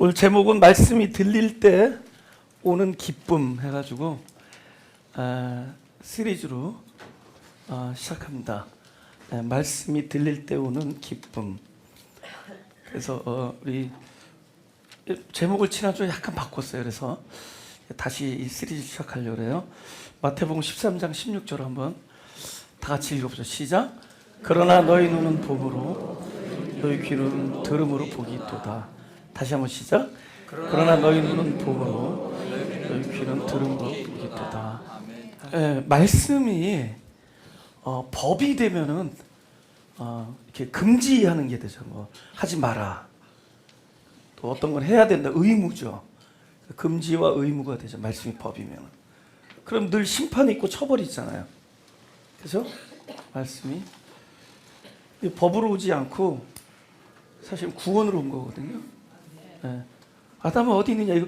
오늘 제목은 말씀이 들릴 때 오는 기쁨 해가지고 시리즈로 시작합니다. 말씀이 들릴 때 오는 기쁨. 그래서 우리 제목을 지난주에 약간 바꿨어요. 그래서 다시 이 시리즈 시작하려고 해요. 마태복음 13장 16절 한번 다 같이 읽어보죠. 시작. 그러나 너희 눈은 봄으로 너희 귀는 들음으로 복이 있도다. 다시 한번 시작. 그러나 너희 눈은 봄으로 너희 귀는 들음으로 복이 있도다. 말씀이 법이 되면은 이렇게 금지하는 게 되죠. 뭐 하지 마라. 또 어떤 건 해야 된다. 의무죠. 금지와 의무가 되죠. 말씀이 법이면. 그럼 늘 심판이 있고 처벌이 있잖아요. 그죠? 말씀이 법으로 오지 않고 사실 구원으로 온 거거든요. 아담은 어디 있느냐 이거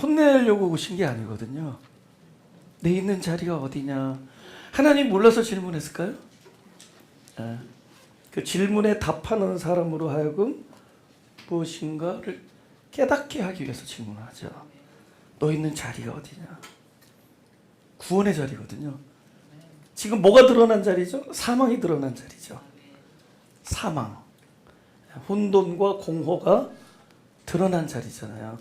혼내려고 오신 게 아니거든요. 내 있는 자리가 어디냐. 하나님 몰라서 질문했을까요? 그 질문에 답하는 사람으로 하여금 무엇인가를 깨닫게 하기 위해서 질문하죠. 너 있는 자리가 어디냐. 구원의 자리거든요. 지금 뭐가 드러난 자리죠? 사망이 드러난 자리죠. 사망, 혼돈과 공허가 드러난 자리잖아요.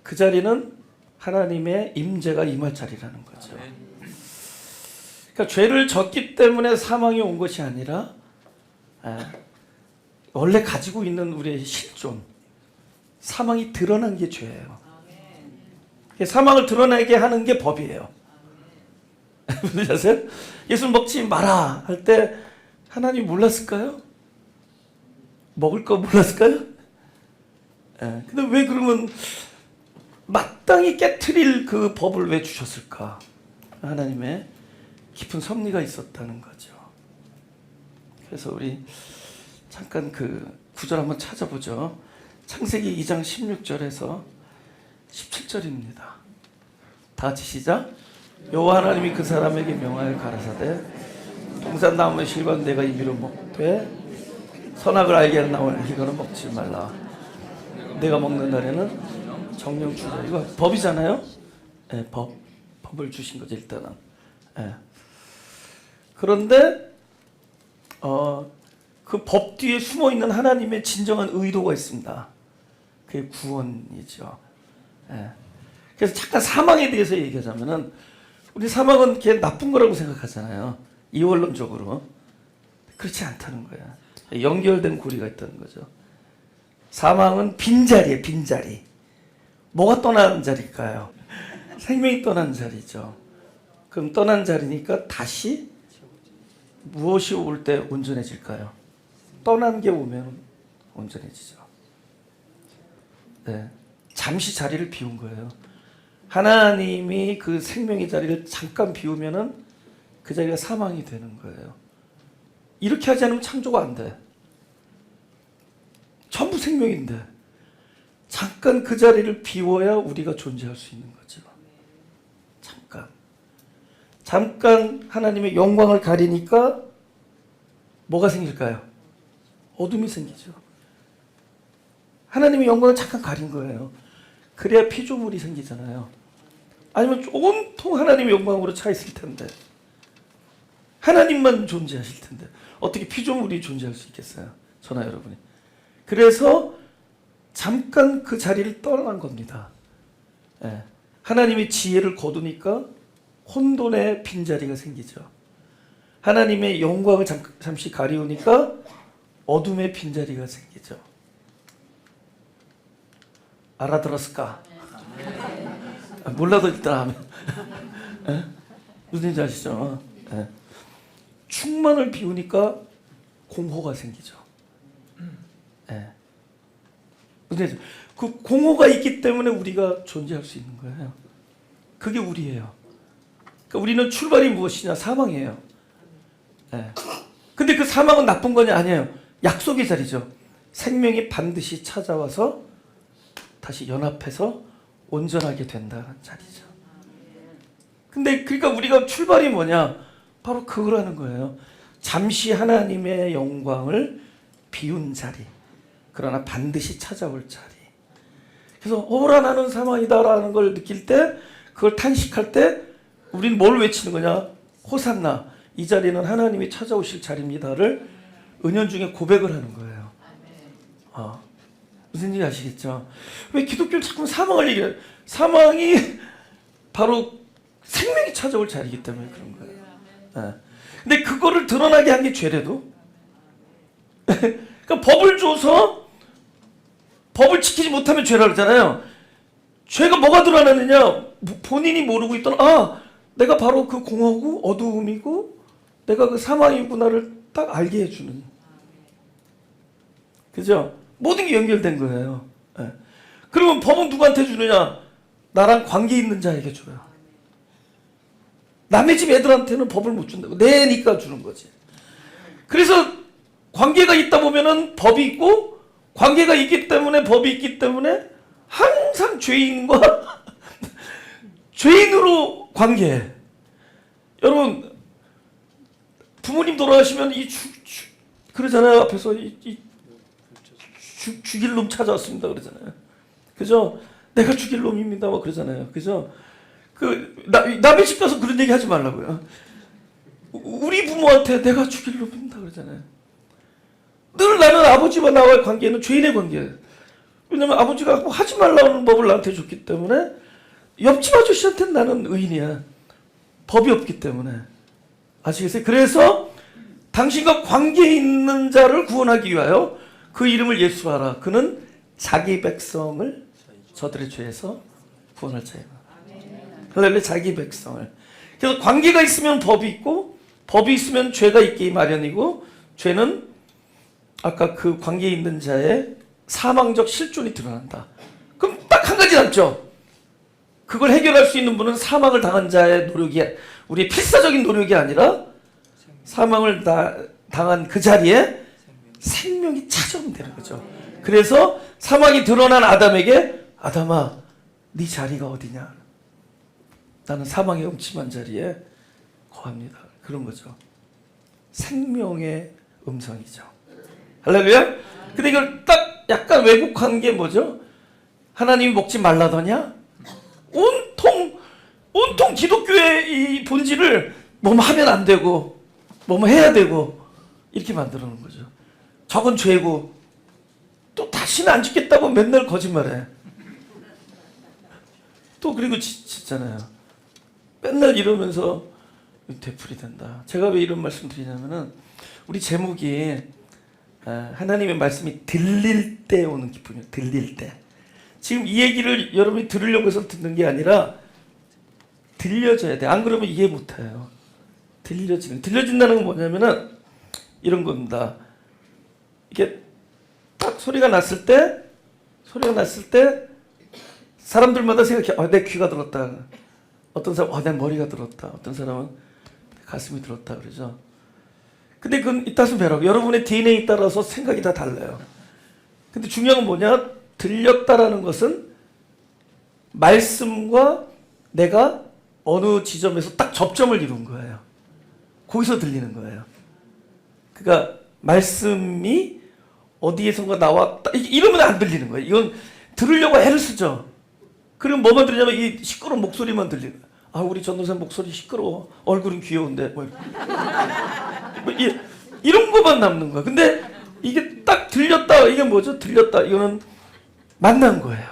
그 자리는 하나님의 임재가 임할 자리라는 거죠. 그러니까 죄를 졌기 때문에 사망이 온 것이 아니라 원래 가지고 있는 우리의 실존, 사망이 드러난 게 죄예요. 사망을 드러나게 하는 게 법이에요. 무슨 아세요? 예수 먹지 마라 할 때 하나님 몰랐을까요? 먹을 거 몰랐을까요? 근데 왜 그러면 마땅히 깨트릴 그 법을 왜 주셨을까? 하나님의 깊은 섭리가 있었다는 거죠. 그래서 우리 잠깐 그 구절 한번 찾아보죠. 창세기 2장 16절에서 17절입니다. 다 같이 시작. 여호와 하나님이 그 사람에게 명하여 가라사대 동산 나무의 실과는 내가 임의로 먹되 선악을 알게 하는 나무의 이거는 먹지 말라. 내가 먹는 날에는 정령 주라. 이거 법이잖아요. 법을 주신 거죠 일단은. 그런데 그 법 뒤에 숨어 있는 하나님의 진정한 의도가 있습니다. 그게 구원이죠. 그래서 잠깐 사망에 대해서 얘기하자면은 우리 사망은 걔 나쁜 거라고 생각하잖아요. 이원론적으로. 그렇지 않다는 거야. 연결된 고리가 있다는 거죠. 사망은 빈자리예요. 빈자리. 뭐가 떠난 자리일까요? 생명이 떠난 자리죠. 그럼 떠난 자리니까 다시 무엇이 올 때 온전해질까요? 떠난 게 오면 온전해지죠. 잠시 자리를 비운 거예요. 하나님이 그 생명의 자리를 잠깐 비우면은 그 자리가 사망이 되는 거예요. 이렇게 하지 않으면 창조가 안 돼. 전부 생명인데 잠깐 그 자리를 비워야 우리가 존재할 수 있는 거죠. 잠깐 하나님의 영광을 가리니까 뭐가 생길까요? 어둠이 생기죠. 하나님의 영광을 잠깐 가린 거예요. 그래야 피조물이 생기잖아요. 아니면 온통 하나님의 영광으로 차 있을 텐데 하나님만 존재하실 텐데 어떻게 피조물이 존재할 수 있겠어요? 저나 여러분이. 그래서 잠깐 그 자리를 떠난 겁니다. 하나님의 지혜를 거두니까 혼돈의 빈자리가 생기죠. 하나님의 영광을 잠시 가리우니까 어둠의 빈자리가 생기죠. 알아들었을까? 몰라도 일단 하면 무슨 얘기인지 아시죠? 충만을 비우니까 공허가 생기죠. 무슨 얘기죠? 그 공허가 있기 때문에 우리가 존재할 수 있는 거예요. 그게 우리예요. 그러니까 우리는 출발이 무엇이냐? 사망이에요. 근데 그 사망은 나쁜 거냐? 아니에요. 약속의 자리죠. 생명이 반드시 찾아와서 다시 연합해서 온전하게 된다는 자리죠. 근데 그러니까 우리가 출발이 뭐냐? 바로 그거라는 거예요. 잠시 하나님의 영광을 비운 자리. 그러나 반드시 찾아올 자리. 그래서 오라 나는 사망이다라는 걸 느낄 때, 그걸 탄식할 때 우리는 뭘 외치는 거냐? 호산나, 이 자리는 하나님이 찾아오실 자리입니다를 은연중에 고백을 하는 거예요. 무슨 얘기 아시겠죠? 왜 기독교는 자꾸 사망을 얘기해요? 사망이 바로 생명이 찾아올 자리이기 때문에 그런 거예요. 근데 그거를 드러나게 한 게 죄래도. 그러니까 법을 줘서 법을 지키지 못하면 죄라 그러잖아요. 죄가 뭐가 드러나느냐? 본인이 모르고 있던, 내가 바로 그 공허고 어두움이고 내가 그 사망이구나를 딱 알게 해주는. 그죠? 모든 게 연결된 거예요. 그러면 법은 누구한테 주느냐? 나랑 관계 있는 자에게 줘요. 남의 집 애들한테는 법을 못 준다고. 내니까 주는 거지. 그래서 관계가 있다 보면은 법이 있고, 관계가 있기 때문에 법이 있기 때문에 항상 죄인과 죄인으로 관계해. 여러분, 부모님 돌아가시면 그러잖아요. 앞에서 죽일 놈 찾아왔습니다 그러잖아요. 그죠? 내가 죽일 놈입니다 뭐 그러잖아요. 그죠? 남의 집 가서 그런 얘기 하지 말라고요. 우리 부모한테 내가 죽일 놈입니다 그러잖아요. 늘 나는 아버지와 나와의 관계는 죄인의 관계예요. 왜냐면 아버지가 하지 말라는 법을 나한테 줬기 때문에, 옆집 아저씨한테는 나는 의인이야. 법이 없기 때문에. 아시겠어요? 그래서 당신과 관계 있는 자를 구원하기 위하여 그 이름을 예수하라. 그는 자기 백성을 저들의 죄에서 구원할 자이다. 할렐루야. 자기 백성을. 그래서 관계가 있으면 법이 있고, 법이 있으면 죄가 있기 마련이고, 죄는 아까 그 관계에 있는 자의 사망적 실존이 드러난다. 그럼 딱 한 가지 남죠. 그걸 해결할 수 있는 분은 사망을 당한 자의 노력이, 우리의 필사적인 노력이 아니라 사망을 당한 그 자리에 생명이 찾아오면 되는 거죠. 그래서 사망이 드러난 아담에게, 아담아, 네 자리가 어디냐? 나는 사망의 음침한 자리에 거합니다. 그런 거죠. 생명의 음성이죠. 할렐루야? 근데 이걸 딱 약간 왜곡한 게 뭐죠? 하나님이 먹지 말라더냐? 온통 기독교의 이 본질을 뭐뭐 하면 안 되고, 뭐뭐 해야 되고, 이렇게 만들어 놓은 거죠. 저건 죄고, 또 다시는 안 짓겠다고 맨날 거짓말해. 또 그리고 짓잖아요. 맨날 이러면서 되풀이 된다. 제가 왜 이런 말씀 드리냐면은, 우리 제목이 하나님의 말씀이 들릴 때 오는 기쁨이에요. 들릴 때. 지금 이 얘기를 여러분이 들으려고 해서 듣는 게 아니라 들려져야 돼. 안 그러면 이해 못해요. 들려진다는 건 뭐냐면은 이런 겁니다. 이게 딱 소리가 났을 때 사람들마다 생각해. 내 귀가 들었다. 어떤 사람은 내 머리가 들었다. 어떤 사람은 가슴이 들었다 그러죠. 근데 그건 이따서 배라고. 여러분의 DNA에 따라서 생각이 다 달라요. 근데 중요한 건 뭐냐? 들렸다라는 것은 말씀과 내가 어느 지점에서 딱 접점을 이룬 거예요. 거기서 들리는 거예요. 그러니까 말씀이 어디에선가 나왔다. 이러면 안 들리는 거예요. 이건 들으려고 애를 쓰죠. 그럼 뭐만 들리냐면 이 시끄러운 목소리만 들리는 거예요. 우리 전도사님 목소리 시끄러워. 얼굴은 귀여운데. 이런 것만 남는 거야. 근데 이게 딱 들렸다. 이게 뭐죠? 들렸다. 이거는 만난 거예요.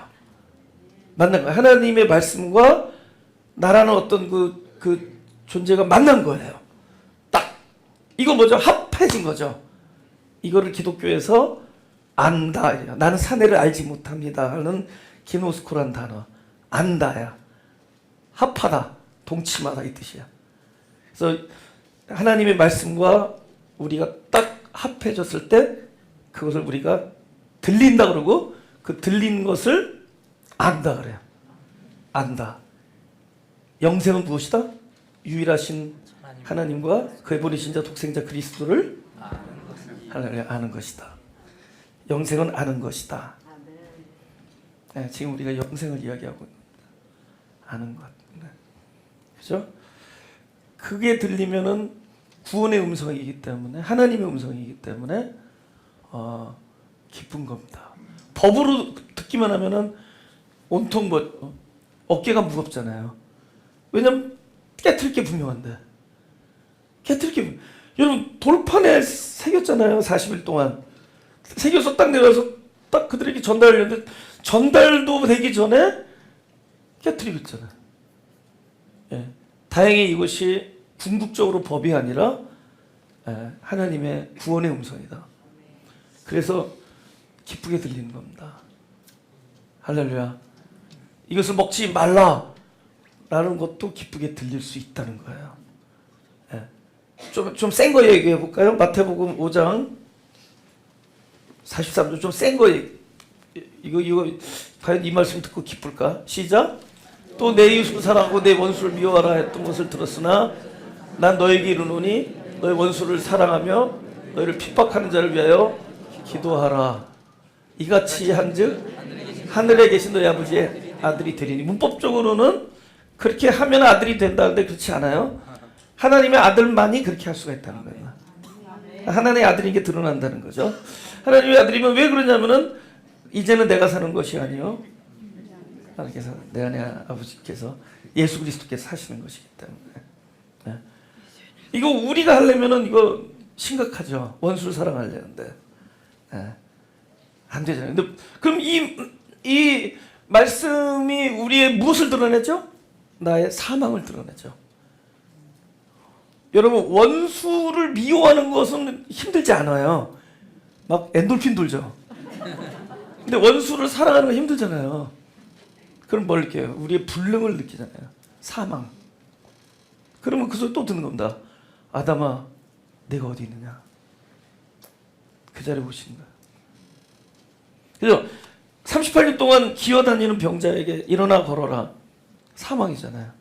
만난 거예요. 하나님의 말씀과 나라는 어떤 그 존재가 만난 거예요. 딱. 이거 뭐죠? 합해진 거죠. 이거를 기독교에서 안다. 나는 사내를 알지 못합니다. 하는 기노스코란 단어. 안다야. 합하다. 동침하다 이 뜻이야. 그래서 하나님의 말씀과 우리가 딱 합해졌을 때 그것을 우리가 들린다 그러고, 그 들린 것을 안다 그래요. 안다. 영생은 무엇이다? 유일하신 하나님과 그의 보내신 자 독생자 그리스도를 아는 것이다. 영생은 아는 것이다. 네, 지금 우리가 영생을 이야기하고 있습니다. 아는 것. 네. 그죠? 그게 들리면은 구원의 음성이기 때문에, 하나님의 음성이기 때문에 기쁜 겁니다. 법으로 듣기만 하면은 온통 어깨가 무겁잖아요. 왜냐면 깨트릴 게 분명한데. 깨트릴 게 여러분 돌판에 새겼잖아요. 40일 동안. 새겨서 딱 내려서 딱 그들에게 전달하려는데 전달도 되기 전에 깨트리고 있잖아요. 예. 다행히 이것이 궁극적으로 법이 아니라 하나님의 구원의 음성이다. 그래서 기쁘게 들리는 겁니다. 할렐루야. 이것을 먹지 말라라는 것도 기쁘게 들릴 수 있다는 거예요. 좀 센 거 얘기해 볼까요? 마태복음 5장 43절 좀 센 거 이거 과연 이 말씀 듣고 기쁠까? 시작. 또 내 이웃을 사랑하고 내 원수를 미워하라 했던 것을 들었으나 난 너에게 이르노니 너의 원수를 사랑하며 너희를 핍박하는 자를 위하여 기도하라. 이같이 한즉 하늘에 계신 너희 아버지의 아들이 되리니. 문법적으로는 그렇게 하면 아들이 된다는데 그렇지 않아요. 하나님의 아들만이 그렇게 할 수가 있다는 거예요. 하나님의 아들인 게 드러난다는 거죠. 하나님의 아들이면 왜 그러냐면은 이제는 내가 사는 것이 아니요 하나님께서 내 안에 아버지께서 예수 그리스도께서 사시는 것이기 때문에. 이거 우리가 하려면은 이거 심각하죠. 원수를 사랑하려는데 안 되잖아요. 근데 그럼 이 말씀이 우리의 무엇을 드러내죠? 나의 사망을 드러내죠. 여러분 원수를 미워하는 것은 힘들지 않아요. 막 엔돌핀 돌죠. 근데 원수를 사랑하는 건 힘들잖아요. 그럼 뭘 느껴요? 우리의 불능을 느끼잖아요. 사망. 그러면 그 소리 또 듣는 겁니다. 아담아, 내가 어디 있느냐? 그 자리에 오시는 거예요. 그래서 38년 동안 기어다니는 병자에게 일어나 걸어라. 사망이잖아요.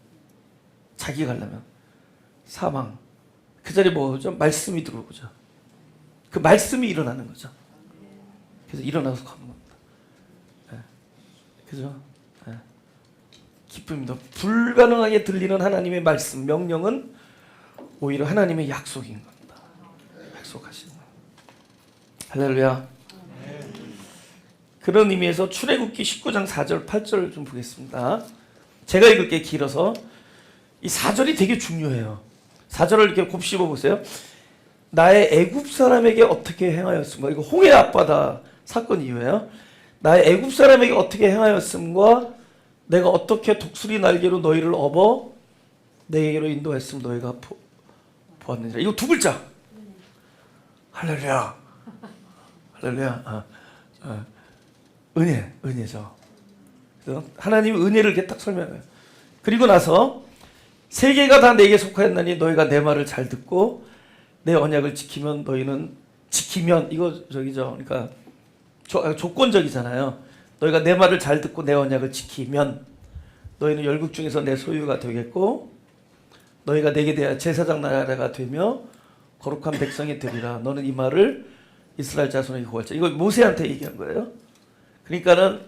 자기가 가려면. 사망. 그 자리에 뭐죠? 말씀이 들어오죠. 그 말씀이 일어나는 거죠. 그래서 일어나서 가는 겁니다. 그죠? 기쁨입니다. 불가능하게 들리는 하나님의 말씀, 명령은 오히려 하나님의 약속인 겁니다. 약속하시는 거예요. 할렐루야. 그런 의미에서 출애굽기 19장 4절 8절을 좀 보겠습니다. 제가 읽을 게 길어서 이 4절이 되게 중요해요. 4절을 이렇게 곱씹어 보세요. 나의 애굽 사람에게 어떻게 행하였음과, 이거 홍해 앞바다 사건 이후에요. 나의 애굽 사람에게 어떻게 행하였음과 내가 어떻게 독수리 날개로 너희를 업어 내게로 인도했음 너희가 보았느니라. 이거 두 글자. 할렐루야. 할렐루야. 은혜죠. 그래서 하나님의 은혜를 이렇게 딱 설명해요. 그리고 나서 세계가 다 내게 속하였나니 너희가 내 말을 잘 듣고 내 언약을 지키면 너희는 지키면 이거 저기죠. 그러니까 조건적이잖아요. 너희가 내 말을 잘 듣고 내 언약을 지키면 너희는 열국 중에서 내 소유가 되겠고 너희가 내게 대하여 제사장 나라가 되며 거룩한 백성이 되리라. 너는 이 말을 이스라엘 자손에게 고할자. 이거 모세한테 얘기한 거예요. 그러니까는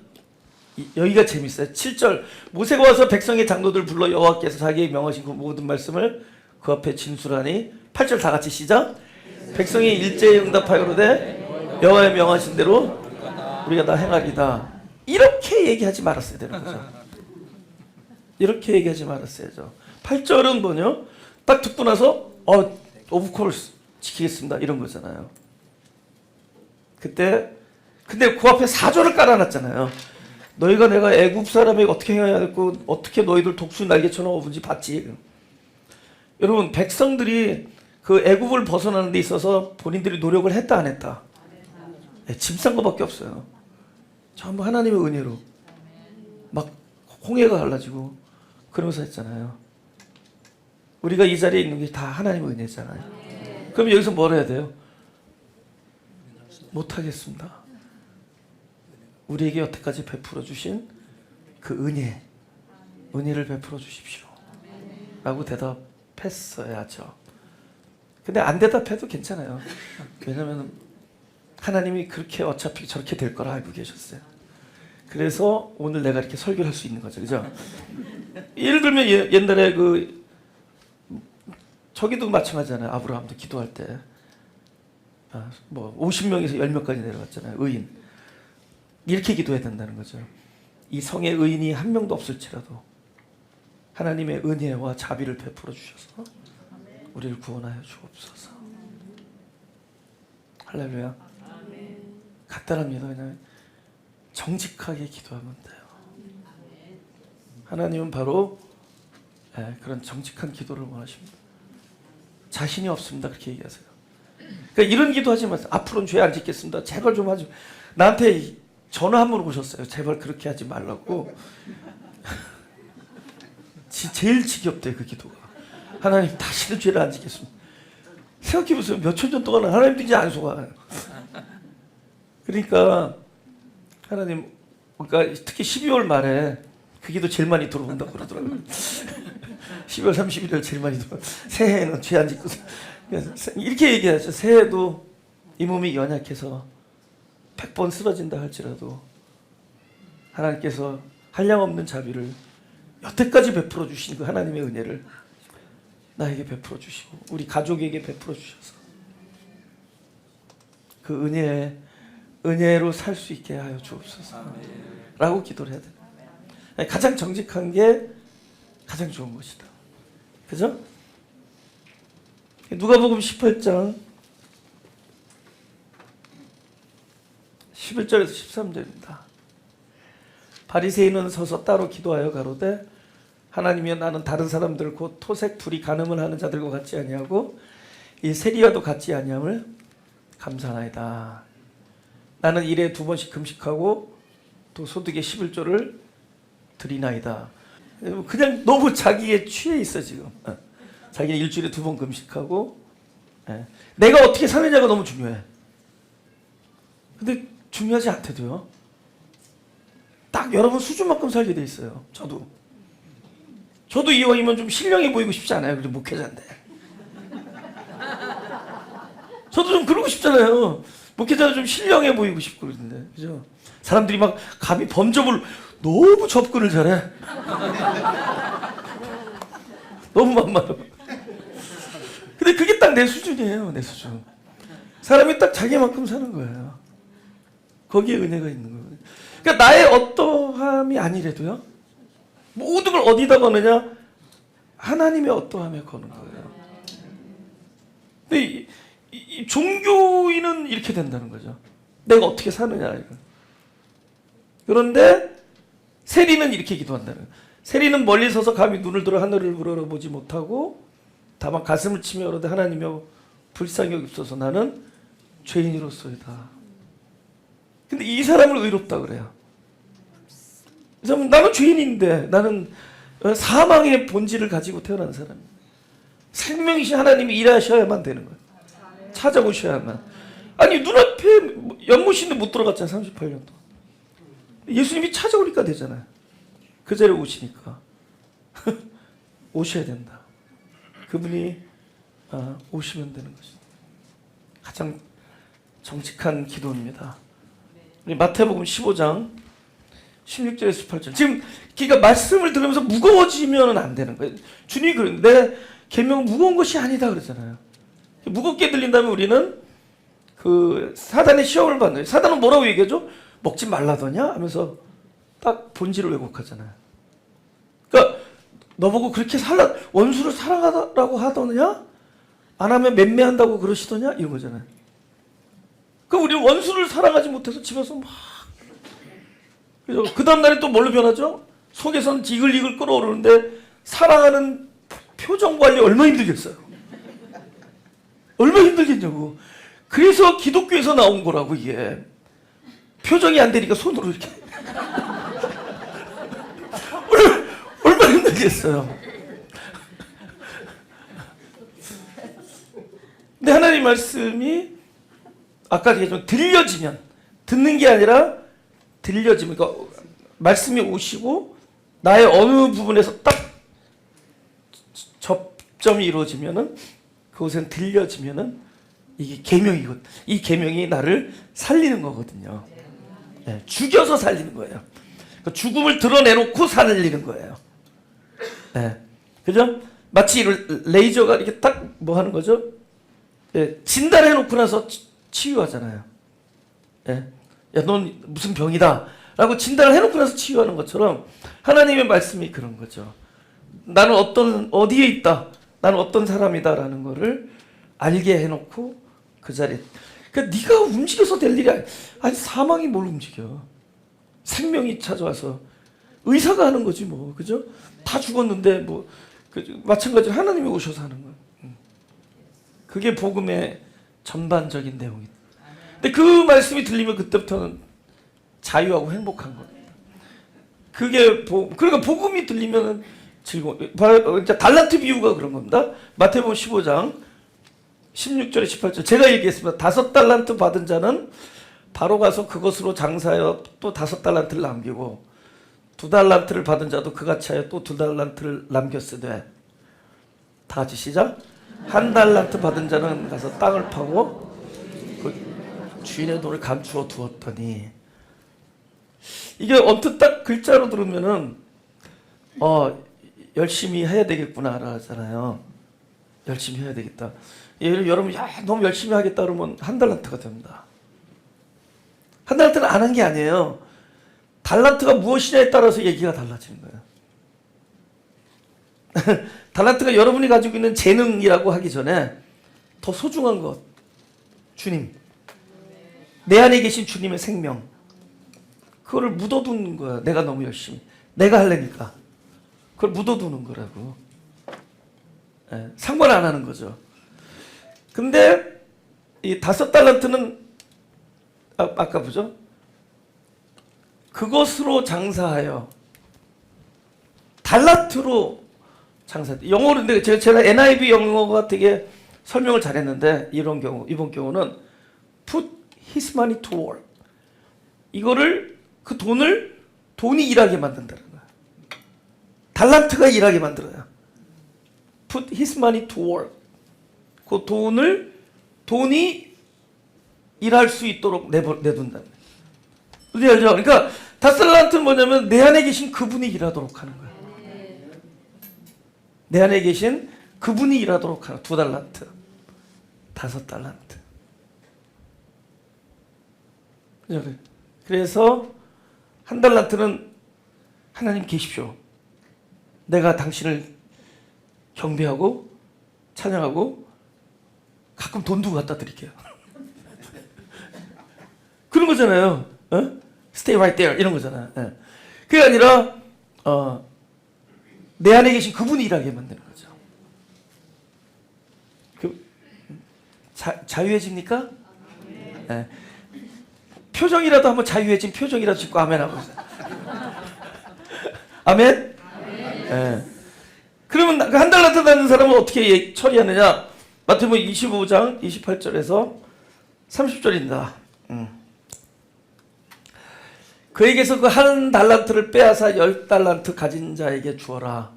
여기가 재밌어요. 7절 모세가 와서 백성의 장로들 불러 여호와께서 자기의 명하신 그 모든 말씀을 그 앞에 진술하니 8절 다 같이 시작. 백성이 일제히 응답하여로되 여호와의 명하신 대로 우리가 다 행하리다. 이렇게 얘기하지 말았어야 되는 거죠. 이렇게 얘기하지 말았어야죠. 8절은 뭐냐? 딱 듣고 나서 of course 지키겠습니다 이런 거잖아요. 그때 근데 그 앞에 4절을 깔아놨잖아요. 너희가 내가 애굽 사람에게 어떻게 해야 되고 어떻게 너희들 독수리 날개처럼 업은지 봤지. 여러분 백성들이 그 애굽을 벗어나는 데 있어서 본인들이 노력을 했다 안 했다? 짐 싼 거밖에 없어요. 전부 하나님의 은혜로 막 홍해가 갈라지고 그러면서 했잖아요. 우리가 이 자리에 있는 게 다 하나님의 은혜잖아요. 그럼 여기서 뭘 해야 돼요? 못하겠습니다. 우리에게 여태까지 베풀어 주신 그 은혜를 베풀어 주십시오 라고 대답했어야죠. 근데 안 대답해도 괜찮아요. 왜냐면 하나님이 그렇게 어차피 저렇게 될 거라 알고 계셨어요. 그래서 오늘 내가 이렇게 설교를 할 수 있는 거죠. 그죠? 예를 들면 옛날에 저기도 마찬가지잖아요. 아브라함도 기도할 때 50명에서 10명까지 내려갔잖아요. 의인. 이렇게 기도해야 된다는 거죠. 이 성에 의인이 한 명도 없을지라도 하나님의 은혜와 자비를 베풀어 주셔서 우리를 구원하여 주옵소서. 할렐루야. 간단합니다. 그냥 정직하게 기도하면 돼요. 하나님은 바로 그런 정직한 기도를 원하십니다. 자신이 없습니다. 그렇게 얘기하세요. 그러니까 이런 기도하지 마세요. 앞으로는 죄 안 짓겠습니다. 제발 좀 하지. 나한테 전화 한 번 오셨어요. 제발 그렇게 하지 말라고. 제일 지겹대 그 기도가. 하나님 다시는 죄를 안 짓겠습니다. 생각해보세요. 몇천 년 동안 하나님도 이제 안 속아요. 그러니까 하나님, 그러니까 특히 12월 말에 그 기도 제일 많이 들어온다고 그러더라고요. 12월 31일 제일 많이 들어. 새해에는 죄 안 짓고 이렇게 얘기하죠. 새해도 이 몸이 연약해서 100번 쓰러진다 할지라도 하나님께서 한량없는 자비를 여태까지 베풀어 주신 그 하나님의 은혜를 나에게 베풀어 주시고 우리 가족에게 베풀어 주셔서 그 은혜로 살 수 있게 하여 주옵소서 라고 기도를 해야 됩니다. 가장 정직한 게 가장 좋은 것이다. 그죠? 누가복음 18장 11절에서 13절입니다. 바리새인은 서서 따로 기도하여 가로되 하나님이여 나는 다른 사람들 곧 토색 불이 간음을 하는 자들과 같지 아니하고 이 세리와도 같지 아니함을 감사하나이다. 나는 일에 2번씩 금식하고 또 소득의 11조를 드리나이다. 그냥 너무 자기에 취해 있어 지금. 자기는 일주일에 2번 금식하고 내가 어떻게 사느냐가 너무 중요해. 근데 중요하지 않대도요. 딱 여러분 수준만큼 살게 돼 있어요. 저도 이왕이면 좀 신령해 보이고 싶지 않아요. 그래도 목회자인데. 저도 좀 그러고 싶잖아요. 목회자는 좀 신령해 보이고 싶고 그러는데, 그죠? 사람들이 막 감히 범접을 너무 접근을 잘해. 너무 만만해. 근데 그게 딱 내 수준이에요. 내 수준. 사람이 딱 자기만큼 사는 거예요. 거기에 은혜가 있는 거예요. 그러니까 나의 어떠함이 아니래도요. 모든 걸 어디다 거느냐? 하나님의 어떠함에 거는 거예요. 근데 이 종교인은 이렇게 된다는 거죠. 내가 어떻게 사느냐. 이거. 그런데 세리는 이렇게 기도한다는 거예요. 세리는 멀리 서서 감히 눈을 들어 하늘을 우러러보지 못하고 다만 가슴을 치며 그러되 하나님여 불쌍히 여기소서 나는 죄인이로소이다. 근데 이 사람을 의롭다 그래요. 이 사람은 나는 죄인인데 나는 사망의 본질을 가지고 태어난 사람입니다. 생명이신 하나님이 일하셔야만 되는 거예요. 찾아오셔야만. 아니 눈앞에 연못인데 못 들어갔잖아요. 38년 동안. 예수님이 찾아오니까 되잖아요. 그 자리에 오시니까. 오셔야 된다. 그분이 오시면 되는 것입니다. 가장 정직한 기도입니다. 우리 마태복음 15장 16절에서 18절. 지금 그러니까 말씀을 들으면서 무거워지면 안 되는 거예요. 주님이 그러는데 내 계명은 무거운 것이 아니다 그러잖아요. 무겁게 들린다면 우리는 그 사단의 시험을 받는 거예요. 사단은 뭐라고 얘기하죠? 먹지 말라더냐? 하면서 딱 본질을 왜곡하잖아요. 그러니까 너보고 그렇게 원수를 사랑하라고 하더냐? 안 하면 맴매한다고 그러시더냐? 이런 거잖아요. 그럼 우리는 원수를 사랑하지 못해서 집에서 막 그 다음날에 또 뭘로 변하죠? 속에서는 이글이글 끓어오르는데 사랑하는 표정 관리 얼마나 힘들겠어요. 얼마나 힘들겠냐고. 그래서 기독교에서 나온 거라고 이게. 표정이 안 되니까 손으로 이렇게. 얼마나 힘들겠어요. 근데 하나님 말씀이 아까 얘기했지만 들려지면 듣는 게 아니라 들려지면 그러니까 말씀이 오시고 나의 어느 부분에서 딱 접점이 이루어지면은 그곳엔 들려지면은 이게 계명이거든. 이 계명이 나를 살리는 거거든요. 네, 죽여서 살리는 거예요. 그러니까 죽음을 드러내놓고 살리는 거예요. 네, 그죠? 마치 레이저가 이렇게 딱 뭐 하는 거죠? 네, 진단해놓고 나서 치유하잖아요. 네. 야, 넌 무슨 병이다 라고 진단을 해놓고 나서 치유하는 것처럼 하나님의 말씀이 그런 거죠. 나는 어디에 있다, 나는 어떤 사람이다 라는 거를 알게 해놓고 그 자리에, 그러니까 네가 움직여서 될 일이 아니 사망이 뭘 움직여. 생명이 찾아와서 의사가 하는 거지 뭐, 그죠? 다 죽었는데 뭐 마찬가지로 하나님이 오셔서 하는 거야. 그게 복음의 전반적인 내용이다. 근데 그 말씀이 들리면 그때부터는 자유하고 행복한 거예요. 그게 그러니까 복음이 들리면은 즐거워. 달란트 비유가 그런 겁니다. 마태복음 15장 16절에 18절 제가 얘기했습니다. 5달란트 받은 자는 바로 가서 그것으로 장사하여 또 5달란트를 남기고 2달란트를 받은 자도 그같이 하여 또 2달란트를 남겼으되, 다 같이 시작. 1달란트 받은 자는 가서 땅을 파고 그 주인의 돈을 감추어 두었더니, 이게 언뜻 딱 글자로 들으면은 열심히 해야 되겠구나 하잖아요. 열심히 해야 되겠다. 여러분 너무 열심히 하겠다 그러면 1달란트가 됩니다. 1달란트는 안 한 게 아니에요. 달란트가 무엇이냐에 따라서 얘기가 달라지는 거예요. 달란트가 여러분이 가지고 있는 재능이라고 하기 전에 더 소중한 것, 주님, 내 안에 계신 주님의 생명, 그거를 묻어두는 거야. 내가 너무 열심히 내가 하려니까 그걸 묻어두는 거라고. 상관 안 하는 거죠. 근데 이 5달란트는 아까 보죠? 그것으로 장사하여, 달란트로 장사해. 영어로, 근데 제가 NIV 영어가 되게 설명을 잘했는데, 이번 경우는 put his money to work. 이거를, 그 돈이 일하게 만든다는 거야. 달란트가 일하게 만들어요. put his money to work. 그 돈이 일할 수 있도록 내둔다. 어디 알죠? 그러니까 5달란트는 뭐냐면 내 안에 계신 그분이 일하도록 하는 거예요. 내 안에 계신 그분이 일하도록 하는 2달란트, 5달란트. 그래서 1달란트는 하나님 계십시오. 내가 당신을 경배하고 찬양하고 가끔 돈도 갖다 드릴게요. 그런 거잖아요. Stay right there 이런 거잖아요. 그게 아니라 내 안에 계신 그분이 일하게 만드는 거죠. 자유해집니까? 네. 표정이라도 한번 자유해진 표정이라도 짓고 아멘 하고 있어요. 아멘? 네. 그러면 그 1달란트 받는 사람은 어떻게 처리하느냐? 마태복음 25장 28절에서 30절입니다. 그에게서 그 1달란트를 빼앗아 10달란트 가진 자에게 주어라.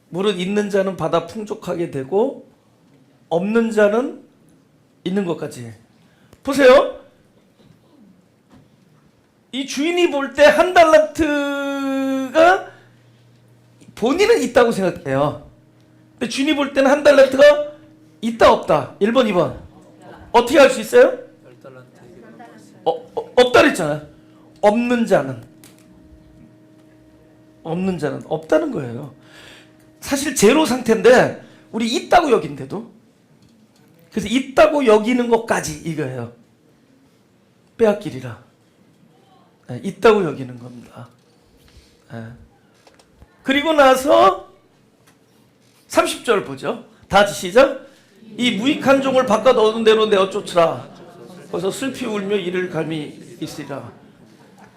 무릇 있는 자는 받아 풍족하게 되고 없는 자는 있는 것까지. 보세요. 이 주인이 볼 때 1달란트가 본인은 있다고 생각해요. 근데 주인이 볼 때는 1달란트가 있다 없다. 1번 2번 어떻게 할 수 있어요? 없다 그랬잖아요. 없는 자는 없다는 거예요. 사실 제로 상태인데 우리 있다고 여긴데도, 그래서 있다고 여기는 것까지 이거예요. 빼앗기리라. 있다고 여기는 겁니다. 그리고 나서 30절 보죠. 다 같이 시작. 이 무익한 종을 바깥 어두운 데로 내어 쫓으라. 거기서 슬피 울며 이를 갈미 있으리라.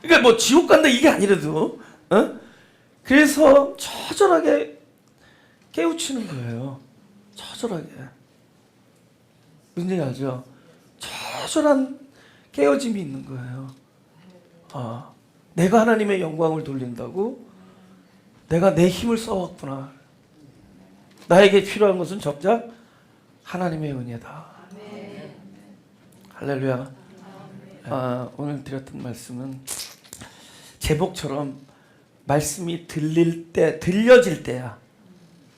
그러니까 뭐 지옥 간다 이게 아니라도 그래서 처절하게 깨우치는 거예요. 처절하게. 무슨 얘기 알죠? 처절한 깨어짐이 있는 거예요. 내가 하나님의 영광을 돌린다고 내가 내 힘을 써왔구나. 나에게 필요한 것은 적작 하나님의 은혜다. 할렐루야. 오늘 드렸던 말씀은 제복처럼 말씀이 들려질 때야.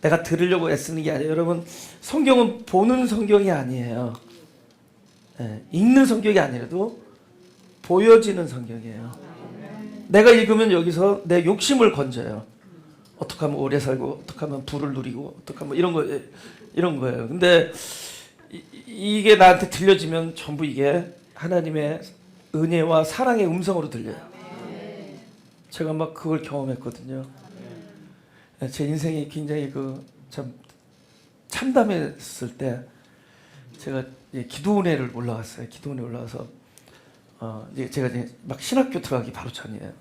내가 들으려고 애쓰는 게 아니에요. 여러분, 성경은 보는 성경이 아니에요. 읽는 성경이 아니라도 보여지는 성경이에요. 내가 읽으면 여기서 내 욕심을 건져요. 어떻게 하면 오래 살고, 어떻게 하면 부를 누리고, 어떻게 하면 이런 거예요. 근데 이게 나한테 들려지면 전부 이게 하나님의 은혜와 사랑의 음성으로 들려요. 제가 막 그걸 경험했거든요. 제 인생이 굉장히 참 참담했을 때 제가 기도원회를 올라갔어요. 기도원회 올라가서 이제 제가 이제 막 신학교 들어가기 바로 전이에요.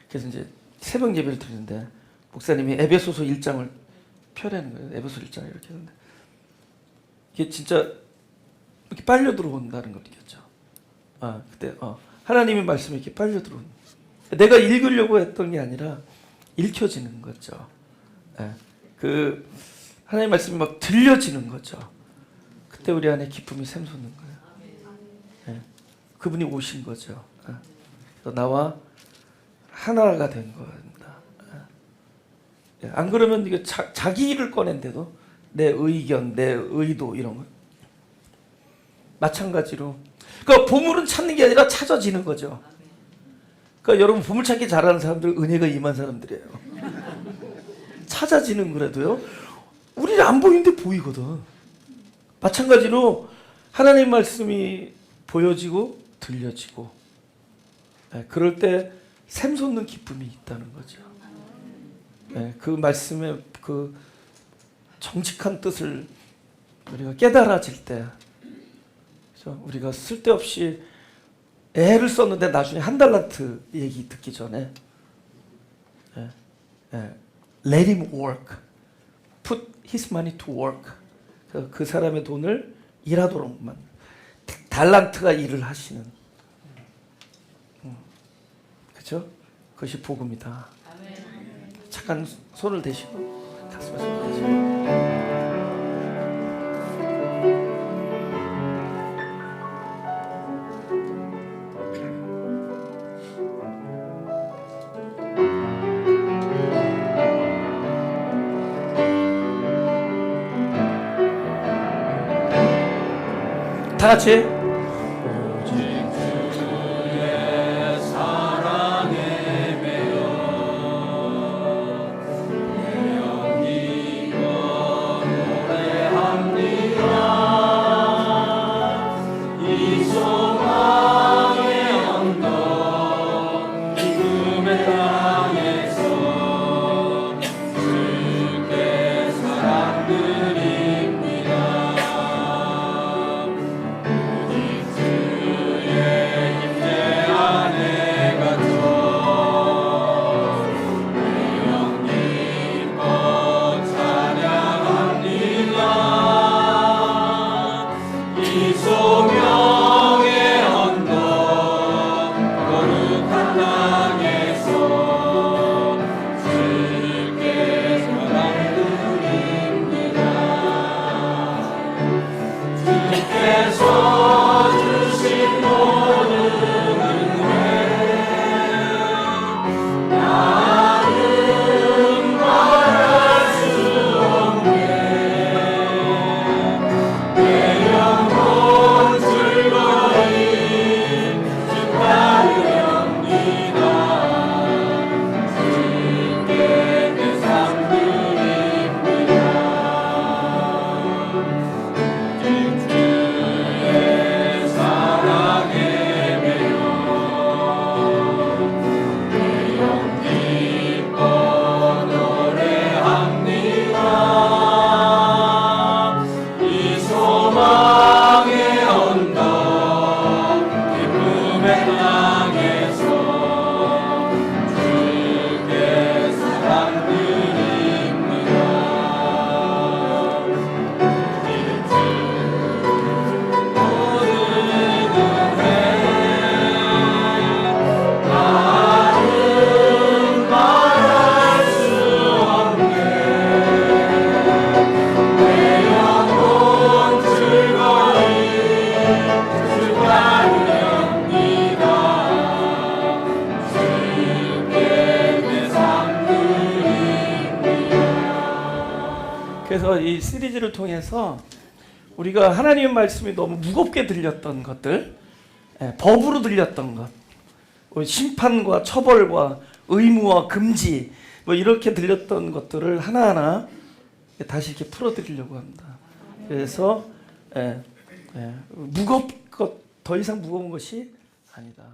그래서 이제 새벽 예배를 드리는데 목사님이 에베소서 1장을 펴라는 거예요. 에베소 1장 이렇게 했는데 이게 진짜 이렇게 빨려 들어온다는 걸 느꼈죠. 그때 하나님의 말씀이 이렇게 빨려 들어온. 내가 읽으려고 했던 게 아니라 읽혀지는 거죠. 그 하나님의 말씀이 막 들려지는 거죠. 그때 우리 안에 기쁨이 샘솟는 거예요. 그분이 오신 거죠. 그래서 나와 하나가 된 겁니다. 안 그러면 이게 자기 일을 꺼낸데도 내 의견, 내 의도 이런 거 마찬가지로. 그러니까 보물은 찾는 게 아니라 찾아지는 거죠. 그러니까 여러분 보물 찾기 잘하는 사람들 은혜가 임한 사람들이에요. 찾아지는 거라도요. 우리는 안 보이는데 보이거든. 마찬가지로 하나님 말씀이 보여지고 들려지고 그럴 때 샘솟는 기쁨이 있다는 거죠. 그 말씀의 그 정직한 뜻을 우리가 깨달아질 때 우리가 쓸데없이 애를 썼는데 나중에 한 달란트 얘기 듣기 전에 let him work, put his money to work. 그 사람의 돈을 일하도록만 달란트가 일을 하시는 그렇죠? 그것이 복음이다. 잠깐 손을 대시고 가슴에 손을 대시고 다 같이 그래서 이 시리즈를 통해서 우리가 하나님의 말씀이 너무 무겁게 들렸던 것들, 법으로 들렸던 것, 심판과 처벌과 의무와 금지 뭐 이렇게 들렸던 것들을 하나하나 다시 이렇게 풀어드리려고 합니다. 그래서 더 이상 무거운 것이 아니다.